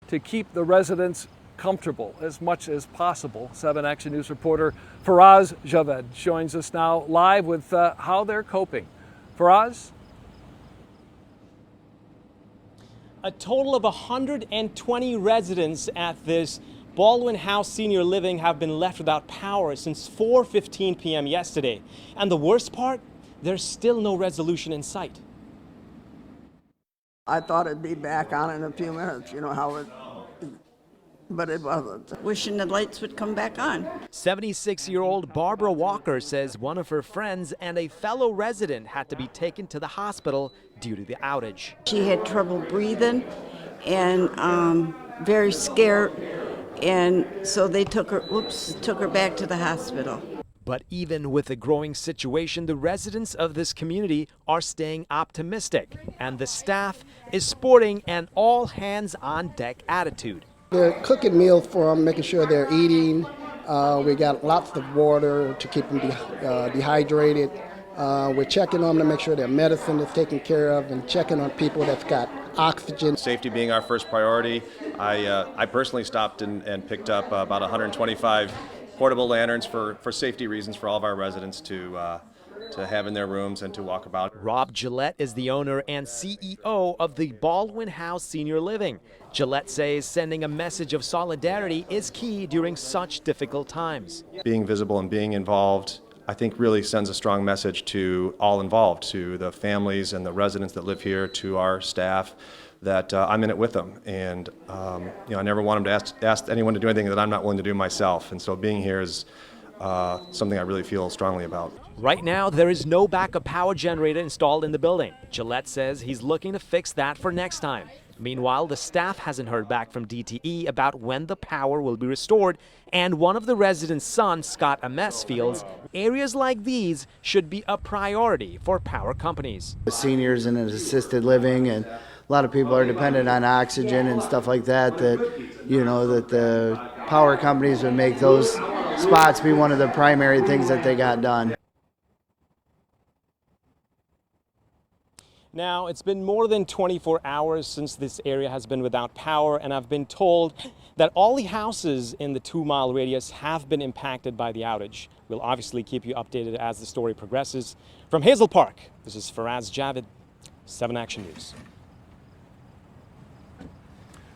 to keep the residents comfortable as much as possible. 7 Action News reporter Faraz Javed joins us now live with how they're coping. Faraz? A total of 120 residents at this Baldwin House Senior Living have been left without power since 4:15 p.m. yesterday. And the worst part, there's still no resolution in sight. I thought it'd be back on in a few minutes, you know how it, but it wasn't. Wishing the lights would come back on. 76-year-old Barbara Walker says one of her friends and a fellow resident had to be taken to the hospital due to the outage. She had trouble breathing and very scared, and so they took her back to the hospital. But even with the growing situation, the residents of this community are staying optimistic, and the staff is sporting an all-hands-on-deck attitude. They're cooking meals for them, making sure they're eating. We got lots of water to keep them dehydrated. We're checking on them to make sure their medicine is taken care of and checking on people that's got oxygen. Safety being our first priority, I personally stopped and picked up about 125 portable lanterns for safety reasons for all of our residents to have in their rooms and to walk about. Rob Gillette is the owner and CEO of the Baldwin House Senior Living. Gillette says sending a message of solidarity is key during such difficult times. Being visible and being involved, I think, really sends a strong message to all involved, to the families and the residents that live here, to our staff, that I'm in it with them. And I never want them to ask anyone to do anything that I'm not willing to do myself. And so being here is something I really feel strongly about. Right now, there is no backup power generator installed in the building. Gillette says he's looking to fix that for next time. Meanwhile, the staff hasn't heard back from DTE about when the power will be restored, and one of the residents' sons, Scott Ames, feels areas like these should be a priority for power companies. The seniors in an assisted living, and a lot of people are dependent on oxygen and stuff like that, that the power companies would make those spots be one of the primary things that they got done. Now, it's been more than 24 hours since this area has been without power, and I've been told that all the houses in the 2-mile radius have been impacted by the outage. We'll obviously keep you updated as the story progresses. From Hazel Park, this is Faraz Javed, 7 Action News.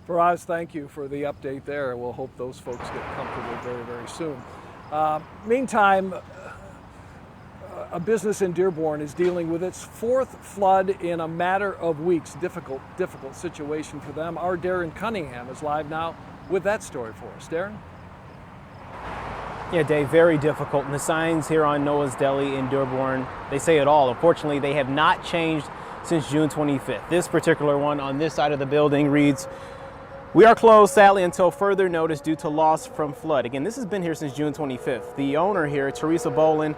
Faraz, thank you for the update there. We'll hope those folks get comfortable very, very soon. Meantime, a business in Dearborn is dealing with its 4th flood in a matter of weeks. Difficult situation for them. Our Darren Cunningham is live now with that story for us. Darren? Yeah, Dave, very difficult. And the signs here on Noah's Deli in Dearborn, they say it all. Unfortunately, they have not changed since June 25th. This particular one on this side of the building reads, "We are closed, sadly, until further notice due to loss from flood." Again, this has been here since June 25th. The owner here, Teresa Bolin,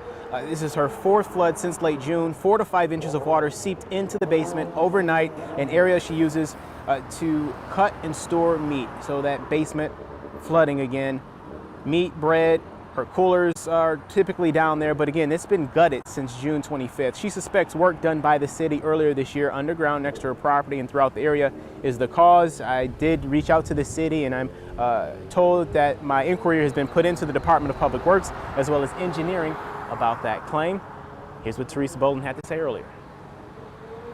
this is her 4th flood since late June. 4 to 5 inches of water seeped into the basement overnight, an area she uses to cut and store meat. So that basement flooding again. Meat, bread, her coolers are typically down there, but again, it's been gutted since June 25th. She suspects work done by the city earlier this year underground next to her property and throughout the area is the cause. I did reach out to the city, and I'm told that my inquiry has been put into the Department of Public Works as well as engineering about that claim. Here's what Teresa Bolin had to say earlier.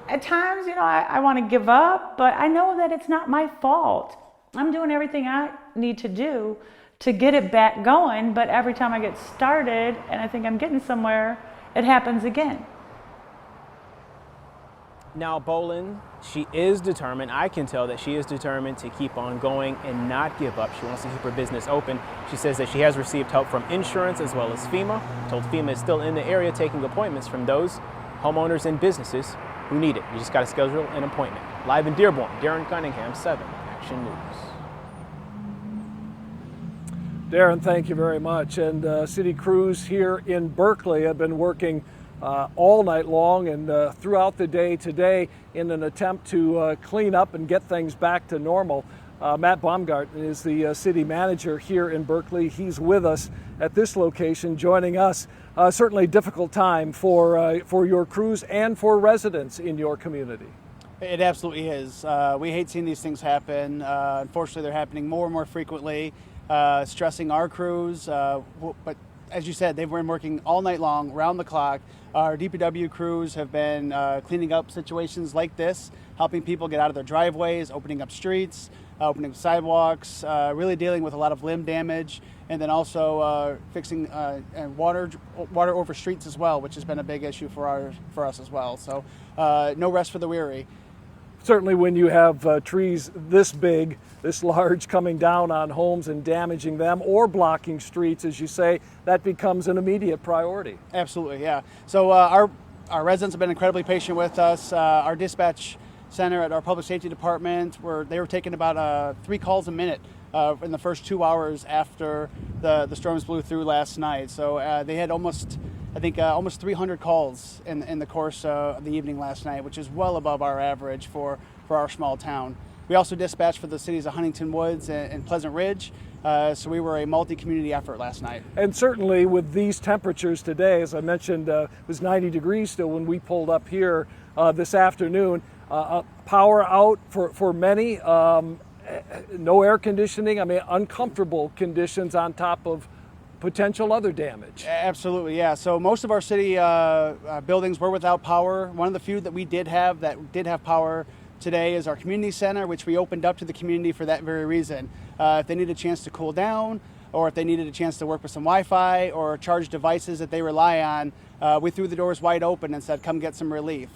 At times, I want to give up, but I know that it's not my fault. I'm doing everything I need to do to get it back going, but every time I get started and I think I'm getting somewhere, it happens again. Now, Bolin, she is determined. I can tell that she is determined to keep on going and not give up. She wants to keep her business open. She says that she has received help from insurance as well as FEMA. Told FEMA is still in the area taking appointments from those homeowners and businesses who need it. You just got to schedule an appointment. Live in Dearborn, Darren Cunningham, 7 Action News. Darren, thank you very much. And city crews here in Berkeley have been working all night long and throughout the day today in an attempt to clean up and get things back to normal. Matt Baumgarten is the city manager here in Berkeley. He's with us at this location, joining us. Certainly a difficult time for your crews and for residents in your community. It absolutely is. We hate seeing these things happen. Unfortunately, they're happening more and more frequently, stressing our crews. But as you said, they've been working all night long, round the clock. Our DPW crews have been cleaning up situations like this, helping people get out of their driveways, opening up streets, opening sidewalks, really dealing with a lot of limb damage, and then also fixing water over streets as well, which has been a big issue for us as well. So no rest for the weary. Certainly when you have trees this big, this large, coming down on homes and damaging them or blocking streets, as you say, that becomes an immediate priority. Absolutely, yeah. So our residents have been incredibly patient with us. Our dispatch center at our public safety department, they were taking about 3 calls a minute in the first 2 hours after the storms blew through last night. So they had almost 300 calls in the course of the evening last night, which is well above our average for our small town. We also dispatched for the cities of Huntington Woods and Pleasant Ridge, so we were a multi-community effort last night. And certainly with these temperatures today, as I mentioned, it was 90 degrees still when we pulled up here this afternoon. Power out for many, no air conditioning, uncomfortable conditions on top of potential other damage. Absolutely, yeah. So most of our city buildings were without power. One of the few that we did have power today is our community center, which we opened up to the community for that very reason. If they needed a chance to cool down, or if they needed a chance to work with some Wi-Fi or charge devices that they rely on, we threw the doors wide open and said, come get some relief.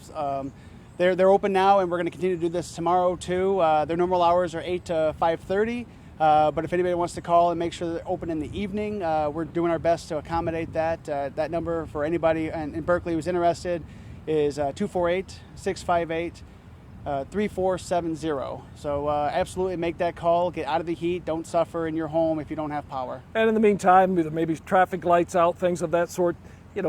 They're open now, and we're going to continue to do this tomorrow too. Their normal hours are 8 to 5:30. But if anybody wants to call and make sure they're open in the evening, we're doing our best to accommodate that. That number for anybody in Berkeley who's interested is 248-658-3470. So absolutely make that call, get out of the heat, don't suffer in your home if you don't have power. And in the meantime, maybe traffic lights out, things of that sort.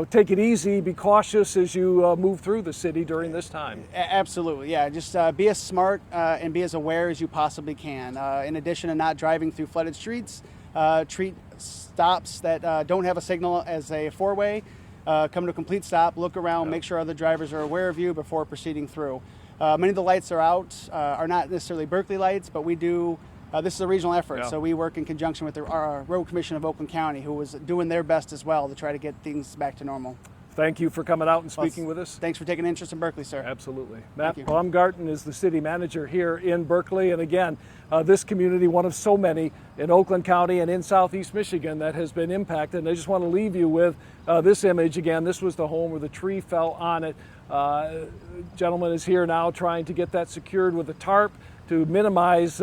Take it easy, be cautious as you move through the city during this time. Absolutely, yeah. Just be as smart and be as aware as you possibly can. In addition to not driving through flooded streets, treat stops that don't have a signal as a four-way. Come to a complete stop, look around, make sure other drivers are aware of you before proceeding through. Many of the lights are out, are not necessarily Berkeley lights, but we do. This is a regional effort, so we work in conjunction with our Road Commission of Oakland County, who was doing their best as well to try to get things back to normal. Thank you for coming out and speaking with us. Thanks for taking an interest in Berkeley, sir. Absolutely. Matt Baumgarten is the city manager here in Berkeley, and again, this community, one of so many in Oakland County and in Southeast Michigan that has been impacted. And I just want to leave you with this image again. This was the home where the tree fell on it. Gentleman is here now trying to get that secured with a tarp to minimize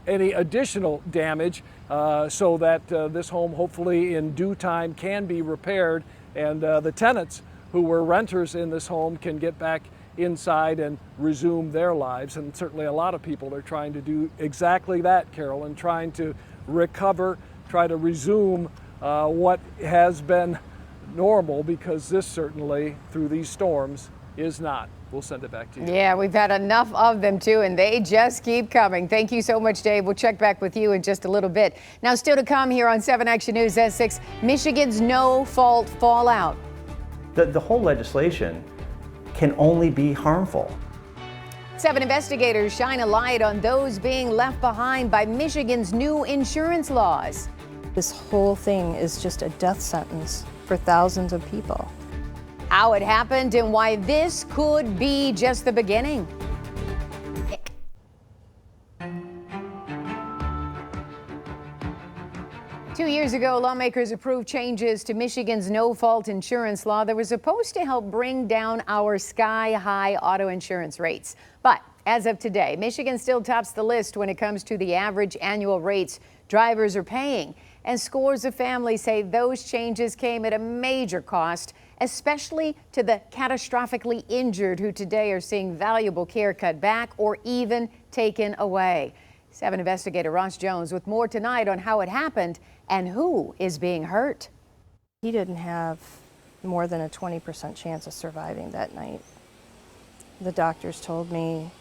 any additional damage so that this home hopefully in due time can be repaired, and the tenants who were renters in this home can get back inside and resume their lives. And certainly a lot of people are trying to do exactly that, Carolyn, trying to recover, try to resume what has been normal, because this certainly, through these storms, is not. We'll send it back to you. Yeah, we've had enough of them too, and they just keep coming. Thank you so much, Dave. We'll check back with you in just a little bit. Now, still to come here on 7 Action News at 6, Michigan's no-fault fallout. The whole legislation can only be harmful. 7 investigators shine a light on those being left behind by Michigan's new insurance laws. This whole thing is just a death sentence for thousands of people. How it happened and why this could be just the beginning. Two years ago, lawmakers approved changes to Michigan's no-fault insurance law that were supposed to help bring down our sky-high auto insurance rates. But as of today, Michigan still tops the list when it comes to the average annual rates drivers are paying. And scores of families say those changes came at a major cost, especially to the catastrophically injured who today are seeing valuable care cut back or even taken away. 7 investigator Ross Jones with more tonight on how it happened and who is being hurt. He didn't have more than a 20% chance of surviving that night. The doctors told me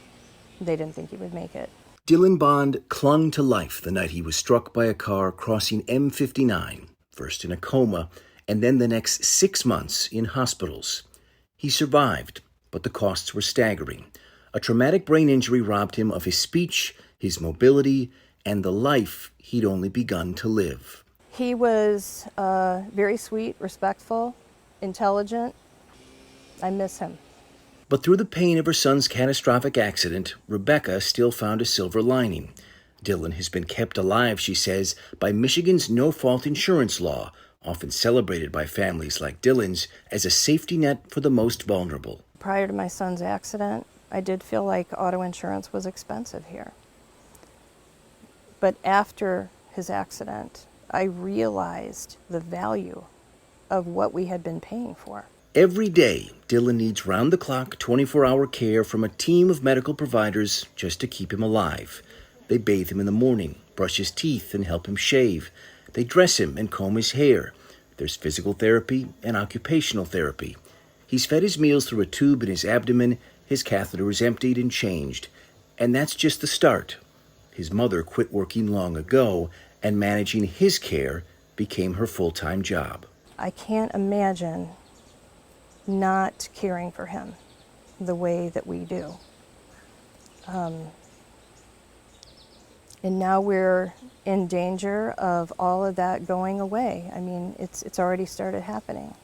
they didn't think he would make it. Dylan Bond clung to life the night he was struck by a car crossing M59, first in a coma, and then the next 6 months in hospitals. He survived, but the costs were staggering. A traumatic brain injury robbed him of his speech, his mobility, and the life he'd only begun to live. He was very sweet, respectful, intelligent. I miss him. But through the pain of her son's catastrophic accident, Rebecca still found a silver lining. Dylan has been kept alive, she says, by Michigan's no-fault insurance law, often celebrated by families like Dylan's as a safety net for the most vulnerable. Prior to my son's accident, I did feel like auto insurance was expensive here. But after his accident, I realized the value of what we had been paying for. Every day, Dylan needs round-the-clock, 24-hour care from a team of medical providers just to keep him alive. They bathe him in the morning, brush his teeth, and help him shave. They dress him and comb his hair. There's physical therapy and occupational therapy. He's fed his meals through a tube in his abdomen, his catheter is emptied and changed. And that's just the start. His mother quit working long ago, and managing his care became her full-time job. I can't imagine not caring for him the way that we do. And now we're in danger of all of that going away. I mean, it's already started happening.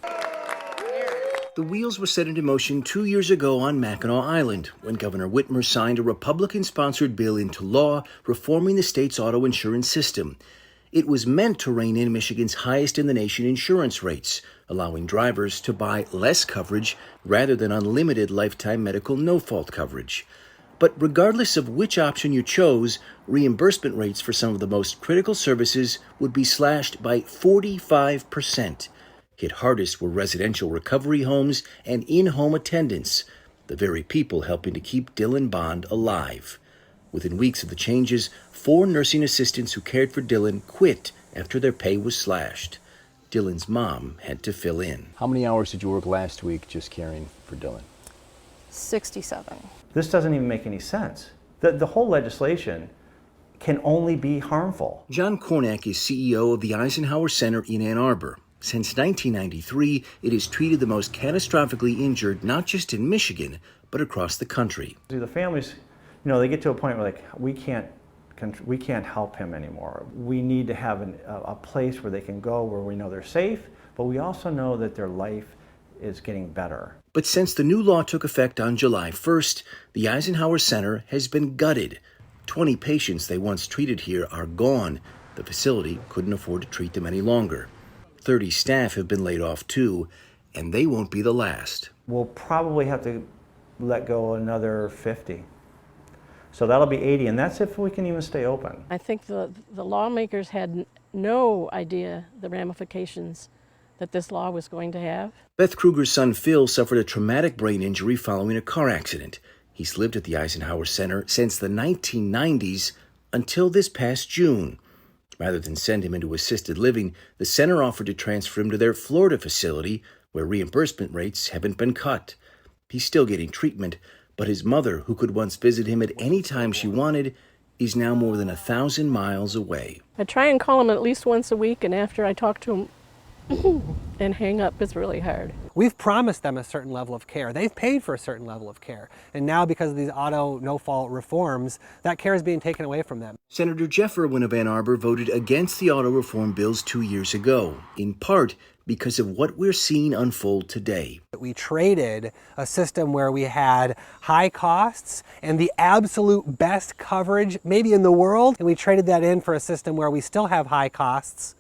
The wheels were set into motion 2 years ago on Mackinac Island when Governor Whitmer signed a Republican-sponsored bill into law reforming the state's auto insurance system. It was meant to rein in Michigan's highest-in-the-nation insurance rates, allowing drivers to buy less coverage rather than unlimited lifetime medical no-fault coverage. But regardless of which option you chose, reimbursement rates for some of the most critical services would be slashed by 45%. Hit hardest were residential recovery homes and in-home attendants, the very people helping to keep Dylan Bond alive. Within weeks of the changes, 4 nursing assistants who cared for Dylan quit after their pay was slashed. Dylan's mom had to fill in. How many hours did you work last week just caring for Dylan? 67. This doesn't even make any sense. The whole legislation can only be harmful. John Kornak is CEO of the Eisenhower Center in Ann Arbor. Since 1993, it has treated the most catastrophically injured not just in Michigan, but across the country. The families, they get to a point where we can't help him anymore. We need to have a place where they can go where we know they're safe, but we also know that their life is getting better. But since the new law took effect on July 1st, the Eisenhower Center has been gutted. 20 patients they once treated here are gone. The facility couldn't afford to treat them any longer. 30 staff have been laid off too, and they won't be the last. We'll probably have to let go another 50. So that'll be 80, and that's if we can even stay open. I think the lawmakers had no idea the ramifications that this law was going to have. Beth Kruger's son Phil suffered a traumatic brain injury following a car accident. He's lived at the Eisenhower Center since the 1990s until this past June. Rather than send him into assisted living, the center offered to transfer him to their Florida facility, where reimbursement rates haven't been cut. He's still getting treatment, but his mother, who could once visit him at any time she wanted, is now more than 1,000 miles away. I try and call him at least once a week, and after I talk to him and hang up, it's really hard. We've promised them a certain level of care. They've paid for a certain level of care. And now because of these auto no-fault reforms, that care is being taken away from them. Senator Jeff Irwin of Ann Arbor voted against the auto reform bills 2 years ago, in part because of what we're seeing unfold today. We traded a system where we had high costs and the absolute best coverage maybe in the world, and we traded that in for a system where we still have high costs